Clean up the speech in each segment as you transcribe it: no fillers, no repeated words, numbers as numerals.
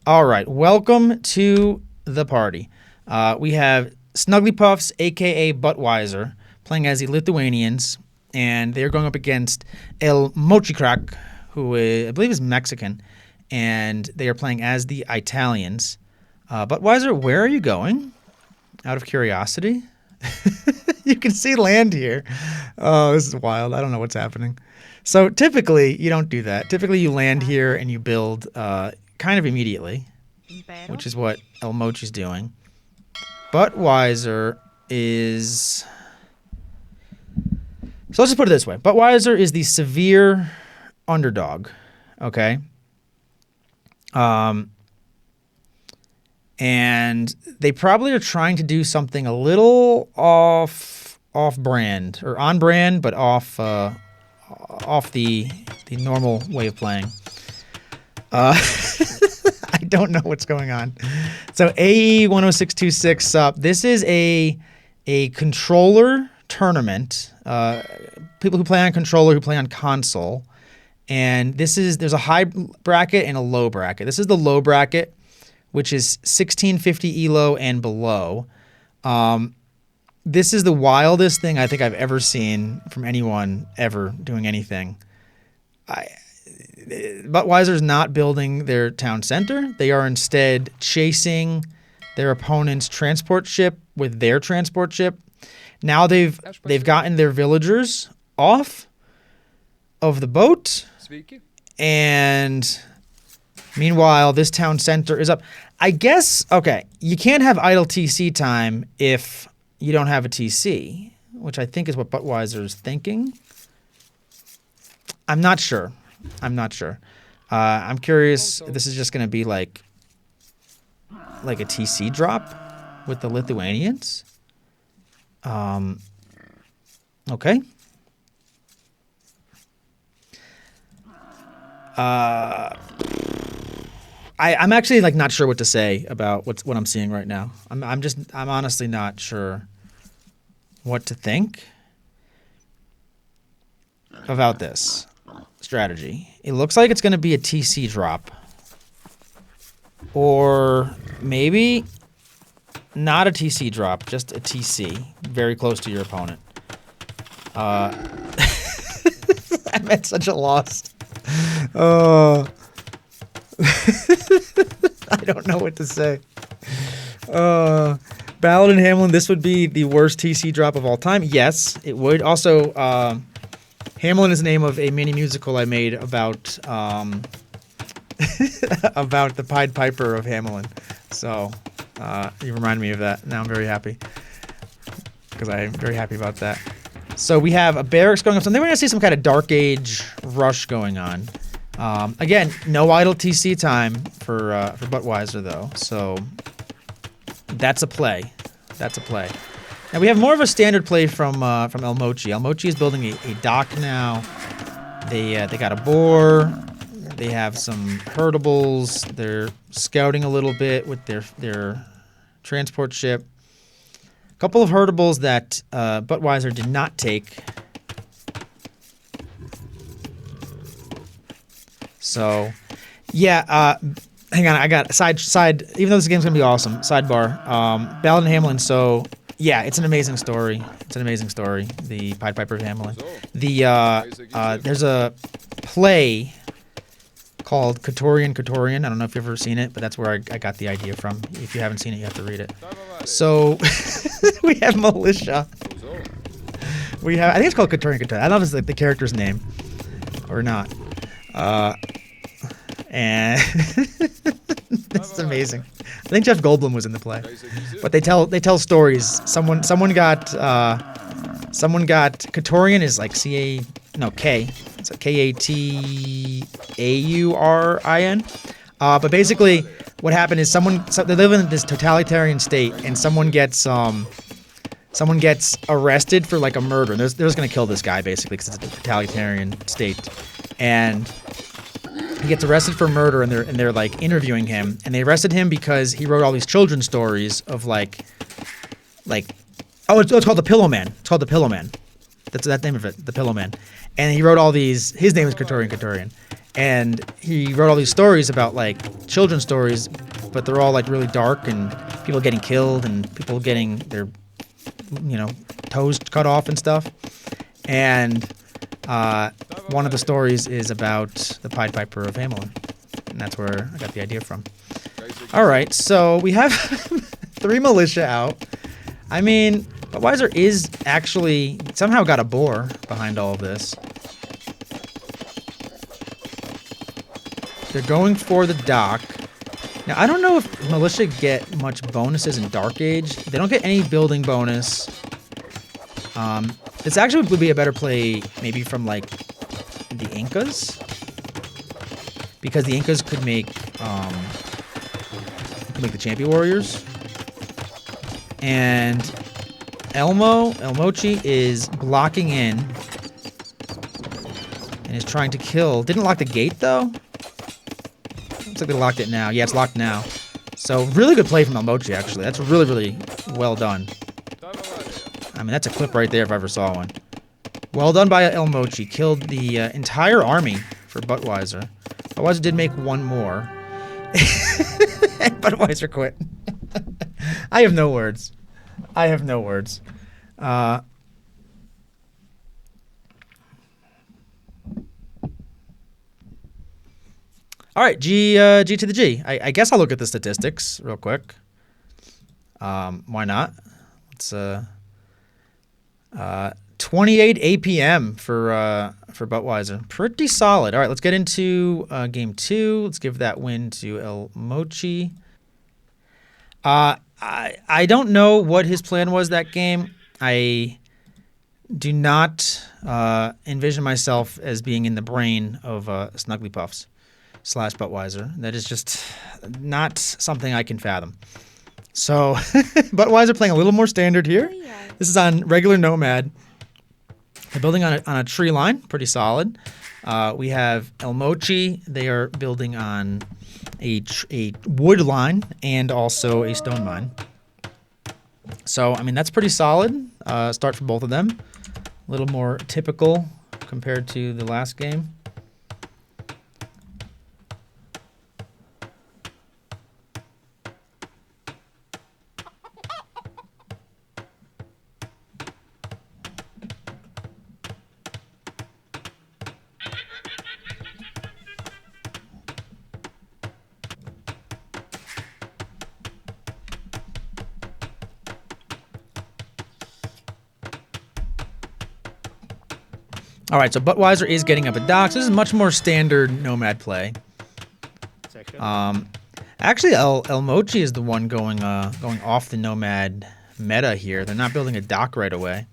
All right, welcome to the party. We have Snugglypuffs, aka Buttwe1ser, playing as the Lithuanians, and they're going up against Elmochicrak, who I believe is Mexican, and they are playing as the Italians. Buttwe1ser, where are you going? Out of curiosity. You can see land here. Oh, this is wild. I don't know what's happening. So typically, you don't do that. Typically, you land here and you build kind of immediately, which is what Elmochi's doing. Buttwe1ser is... So let's just put it this way. Buttwe1ser is the severe underdog, okay? And they probably are trying to do something a little off-brand, or on-brand, but off the normal way of playing. I don't know what's going on. So AE 10626 this is a controller tournament. People who play on controller, who play on console, and there's a high bracket and a low bracket. This is the low bracket, which is 1650 elo and below. This is the wildest thing I think I've ever seen from anyone ever doing anything. Buttwe1ser's not building their town center. They are instead chasing their opponent's transport ship with their transport ship. Now they've gotten their villagers off of the boat, and meanwhile this town center is up. I guess, okay, you can't have idle TC time if you don't have a TC, which I think is what Buttwe1ser is thinking. I'm not sure. I'm curious if this is just going to be like a TC drop with the Lithuanians. Okay. I'm actually not sure what to say about what I'm seeing right now. I'm honestly not sure what to think about this strategy. It looks like it's going to be a TC drop, or maybe not a TC drop, just a TC, very close to your opponent. I'm at such a loss. I don't know what to say. Ballad and Hamlin, this would be the worst TC drop of all time. Yes, it would. Also, Hamlin is the name of a mini musical I made about about the Pied Piper of Hamelin. So you remind me of that. Now I'm very happy because I'm very happy about that. So we have a barracks going up. So then we're going to see some kind of Dark Age rush going on. Again, no idle TC time for Buttwe1ser though. So that's a play. Now we have more of a standard play from Elmochi. Elmochi is building a dock now. They got a boar. They have some herdables. They're scouting a little bit with their transport ship. A couple of herdables that Buttwe1ser did not take. So, yeah. Hang on, I got side. Even though this game's gonna be awesome, sidebar. Ballad and Hamlin. So. Yeah, it's an amazing story. The Pied Piper of Hamelin. There's a play called Katorian. I don't know if you've ever seen it, but that's where I got the idea from. If you haven't seen it, you have to read it. So we have militia. I think it's called Katorian. I don't know if it's the character's name or not. And this is amazing. I think Jeff Goldblum was in the play, but they tell stories. Someone got Katorian is like K. It's like Kataurin. But basically, what happened is they live in this totalitarian state, and someone gets arrested for like a murder. And they're just gonna kill this guy basically because it's a totalitarian state, and he gets arrested for murder, and they're like interviewing him, and they arrested him because he wrote all these children's stories of it's called the Pillow Man. It's called the Pillow Man. That's the name of it, the Pillow Man. And he wrote all these. His name is Katurian, and he wrote all these stories about like children's stories, but they're all like really dark and people getting killed and people getting their, toes cut off and stuff. And one of the stories is about the Pied Piper of Hamelin, and that's where I got the idea from. All right, so we have 3 militia out. I mean, Buttwe1ser is actually somehow got a boar behind all of this. They're going for the dock. Now, I don't know if militia get much bonuses in Dark Age. They don't get any building bonus. This actually would be a better play maybe from, like, the Incas. Because the Incas could make the Champion Warriors. And Elmochi is blocking in. And is trying to kill. Didn't lock the gate, though. Looks like they locked it now. Yeah, it's locked now. So, really good play from Elmochi, actually. That's really, really well done. I mean, that's a clip right there if I ever saw one. Well done by Elmochi. Killed the entire army for Buttwe1ser. Buttwe1ser did make one more. And Buttwe1ser quit. I have no words. I have no words. All right, G to the G. I guess I'll look at the statistics real quick. Why not? Let's 28 APM for Buttwe1ser. Pretty solid. All right, let's get into game 2. Let's give that win to Elmochi. I don't know what his plan was that game. I do not envision myself as being in the brain of Snugglypuffs / Buttwe1ser. That is just not something I can fathom. So, Buttwe1ser playing a little more standard here. This is on regular Nomad. They're building on a tree line, pretty solid. We have Elmochi. They are building on a wood line and also a stone mine. So, I mean, that's pretty solid. Start for both of them. A little more typical compared to the last game. All right, so Buttwe1ser is getting up a dock. So this is much more standard Nomad play. Actually, Elmochi is the one going off the Nomad meta here. They're not building a dock right away,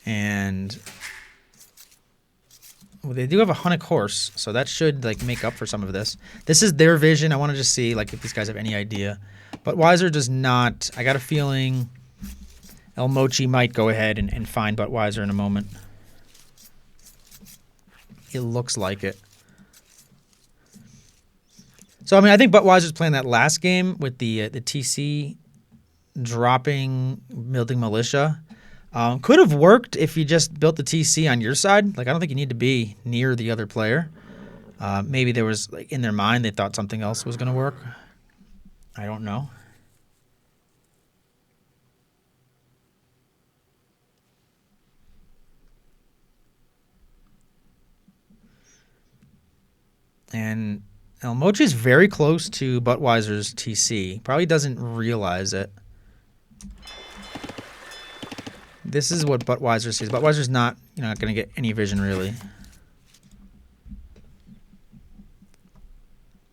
and well, they do have a Hunnic horse, so that should like make up for some of this. This is their vision. I want to just see like if these guys have any idea. Buttwe1ser does not. I got a feeling Elmochi might go ahead and find Buttwe1ser in a moment. It looks like it. So, I mean, I think Buttwe1ser's playing that last game with the TC dropping building militia. Could have worked if you just built the TC on your side. Like, I don't think you need to be near the other player. Maybe there was, like, in their mind, they thought something else was going to work. I don't know. And Elmochi is very close to Buttwe1ser's TC. Probably doesn't realize it. This is what Buttwe1ser sees. Buttwe1ser's not, not going to get any vision really.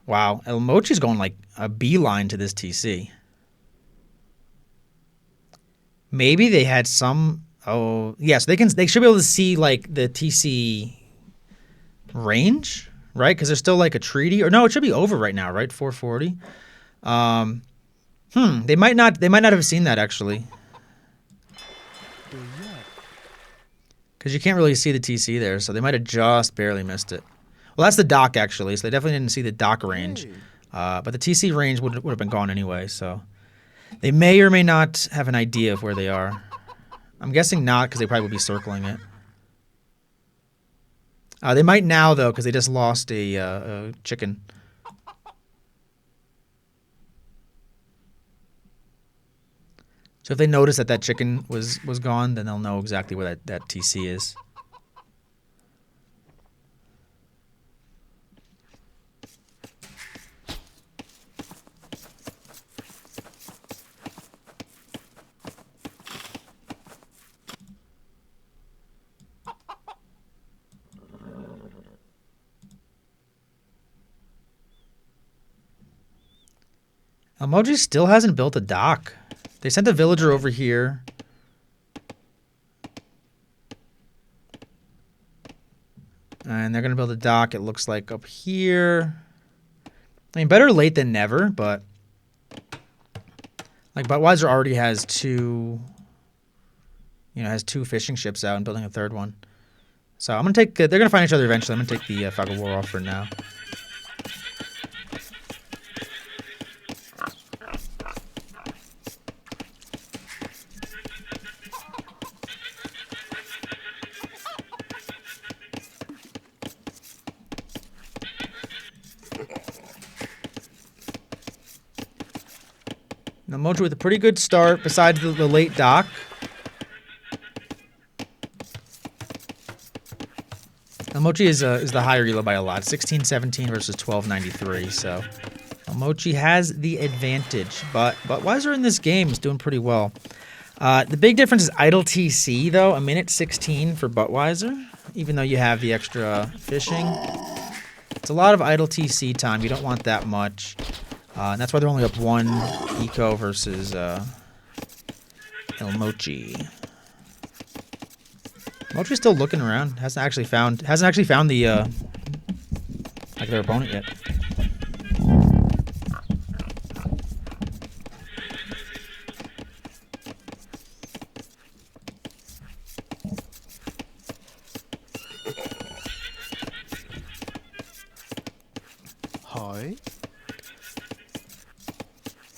Wow, Elmochi's going like a beeline to this TC. Maybe they had some. Oh, yes, they should be able to see like the TC range. Right, because there's still like a treaty, or no, it should be over right now, right? 440. They might not have seen that actually, because you can't really see the TC there, so they might have just barely missed it. Well, that's the dock actually, so they definitely didn't see the dock range, but the TC range would have been gone anyway, so they may or may not have an idea of where they are. I'm guessing not, because they probably will be circling it. They might now, though, because they just lost a chicken. So if they notice that that chicken was gone, then they'll know exactly where that TC is. Elmochi still hasn't built a dock. They sent a villager over here. And they're going to build a dock, it looks like, up here. I mean, better late than never, but... Like, Buttwe1ser already has two... You know, has 2 fishing ships out and building a 3rd one. So I'm going to take... they're going to find each other eventually. I'm going to take the Fog of War off for now. Elmochi with a pretty good start, besides the late dock. Elmochi is the higher elo by a lot, 16-17 versus 12-93. So Elmochi has the advantage, but Buttwe1ser in this game is doing pretty well. The big difference is idle TC though, a minute 16 for Buttwe1ser, even though you have the extra fishing. It's a lot of idle TC time. You don't want that much. And that's why they're only up 1 eco versus Elmochi. Elmochi's still looking around. Hasn't actually found the like their opponent yet. Hi.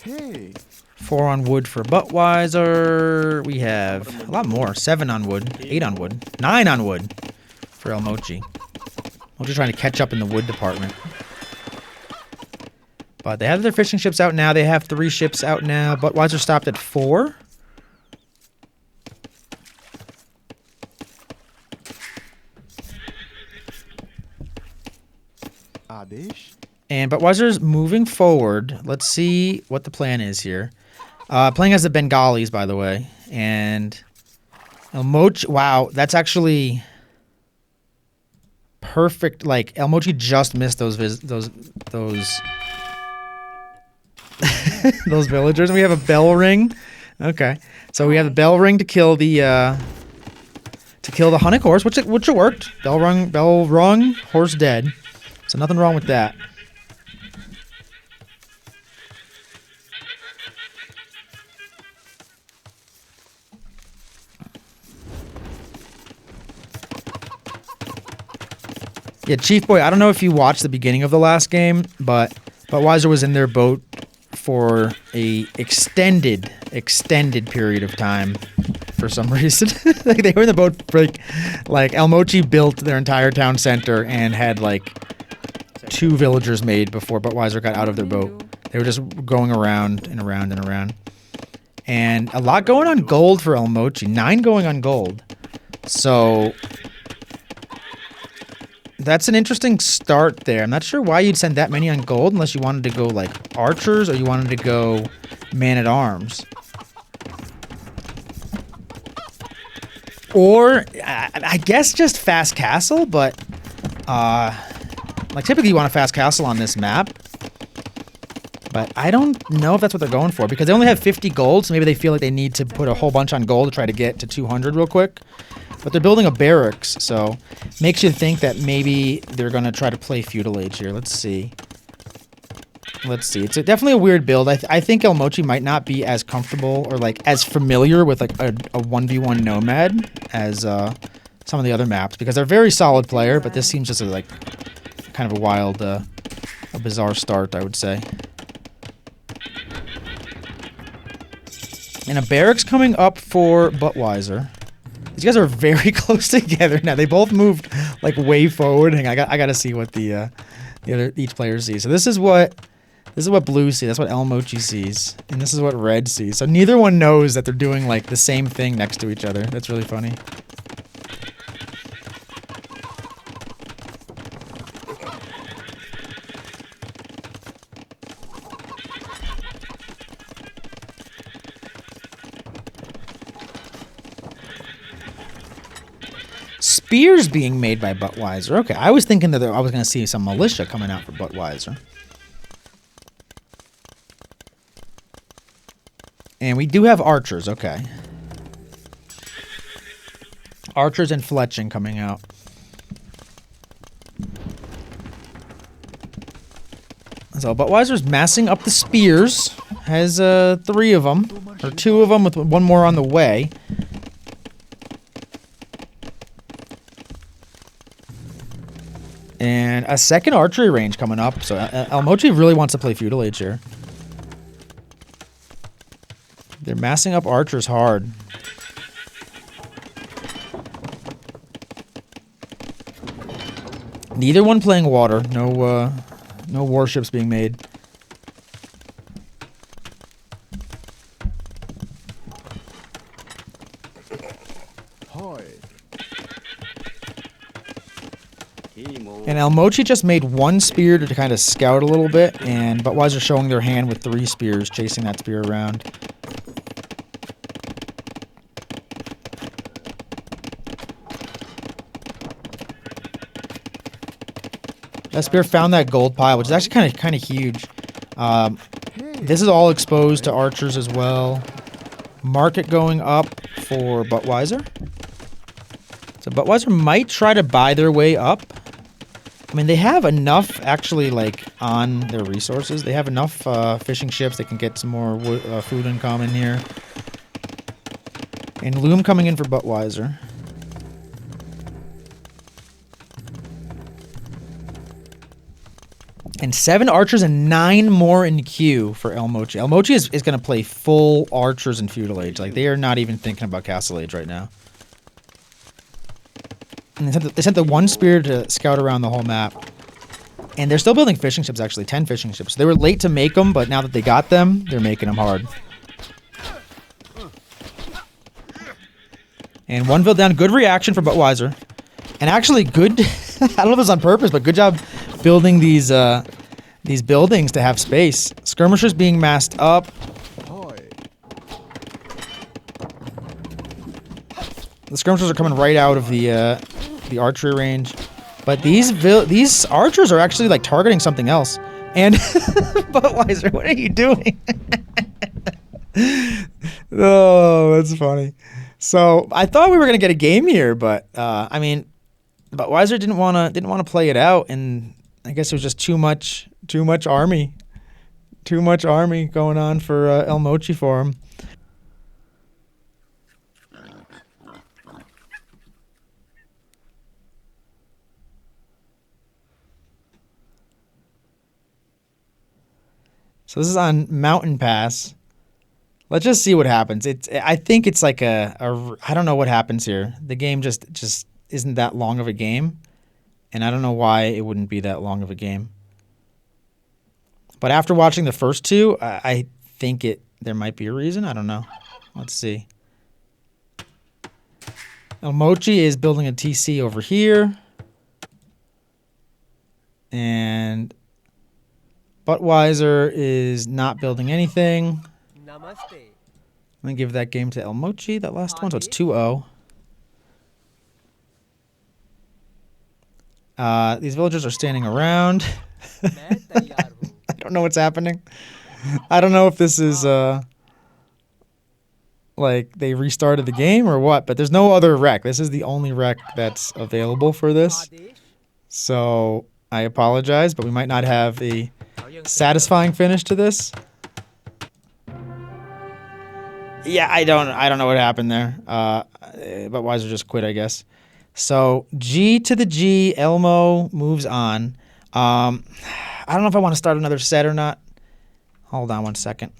Hey. 4 on wood for Buttwe1ser. We have a lot more. 7 on wood. 8 on wood. 9 on wood for Elmochi. Elmochi trying to catch up in the wood department. But they have their fishing ships out now. They have 3 ships out now. Buttwe1ser stopped at 4. And Buttwe1ser's moving forward. Let's see what the plan is here. Playing as the Bengalis, by the way. And Elmochi, wow, that's actually perfect. Like, Elmochi just missed those those villagers. And we have a bell ring. Okay. So we have a bell ring to kill the hunting horse, which it worked. Bell rung, horse dead. So nothing wrong with that. Yeah, Chief Boy, I don't know if you watched the beginning of the last game, but Buttwe1ser was in their boat for a extended period of time for some reason. Like, they were in the boat for like Elmochi built their entire town center and had like 2 villagers made before Buttwe1ser got out of their boat. They were just going around and around and around. And a lot going on gold for Elmochi. 9 going on gold. So that's an interesting start there. I'm not sure why you'd send that many on gold unless you wanted to go like archers or you wanted to go man-at-arms. Or I guess just fast castle, but like typically you want a fast castle on this map. But I don't know if that's what they're going for because they only have 50 gold, so maybe they feel like they need to put a whole bunch on gold to try to get to 200 real quick. But they're building a barracks, so makes you think that maybe they're going to try to play feudal age here. Let's see. It's definitely a weird build. I think Elmochi might not be as comfortable or like as familiar with like a 1v1 nomad as some of the other maps because they're a very solid player, but this seems just like kind of a wild, a bizarre start, I would say. And a barracks coming up for Buttwe1ser. These guys are very close together now. They both moved like way forward. Hang on, I gotta see what the other each player sees. So this is what blue sees. That's what Elmochi sees, and this is what red sees. So neither one knows that they're doing like the same thing next to each other. That's really funny. Spears being made by Buttwe1ser. Okay, I was thinking that I was going to see some militia coming out for Buttwe1ser. And we do have archers, okay. Archers and fletching coming out. So Buttwe1ser's massing up the spears. Has 3 of them, or 2 of them with 1 more on the way. And a second archery range coming up. So Elmochi really wants to play Feudal Age here. They're massing up archers hard. Neither one playing water. No warships being made. And Elmochi just made 1 spear to kind of scout a little bit, and Buttwe1ser showing their hand with 3 spears, chasing that spear around. That spear found that gold pile, which is actually kind of huge. This is all exposed to archers as well. Market going up for Buttwe1ser. So Buttwe1ser might try to buy their way up. I mean, they have enough, actually, like, on their resources. They have enough fishing ships. They can get some more food income in here. And loom coming in for Buttwe1ser. And 7 archers and 9 more in queue for Elmochi. Elmochi is going to play full archers in Feudal Age. Like, they are not even thinking about Castle Age right now. And they sent the 1 spear to scout around the whole map. And they're still building fishing ships, actually. 10 fishing ships. They were late to make them, but now that they got them, they're making them hard. And 1 build down. Good reaction for Buttwe1ser. And actually good... I don't know if it's on purpose, but good job building these buildings to have space. Skirmishers being massed up. The skirmishers are coming right out of the archery range, but these archers are actually like targeting something else. And Buttwe1ser, what are you doing? Oh, that's funny. So I thought we were gonna get a game here, but I mean, Buttwe1ser didn't wanna play it out, and I guess it was just too much army going on for Elmochi for him. So this is on Mountain Pass. Let's just see what happens. I think it's like I don't know what happens here. The game just isn't that long of a game, and I don't know why it wouldn't be that long of a game. But after watching the first 2, I think there might be a reason. I don't know. Let's see. Elmochi is building a TC over here, and Buttwe1ser is not building anything. Namaste. Let me give that game to Elmochi, that last one, so it's 2-0. These villagers are standing around. I don't know what's happening. I don't know if this is, like, they restarted the game or what, but there's no other rec. This is the only rec that's available for this. So, I apologize, but we might not have a satisfying finish to this. Yeah, I don't know what happened there. Buttwe1ser just quit, I guess. So G to the G, Elmo moves on. I don't know if I want to start another set or not. Hold on 1 second.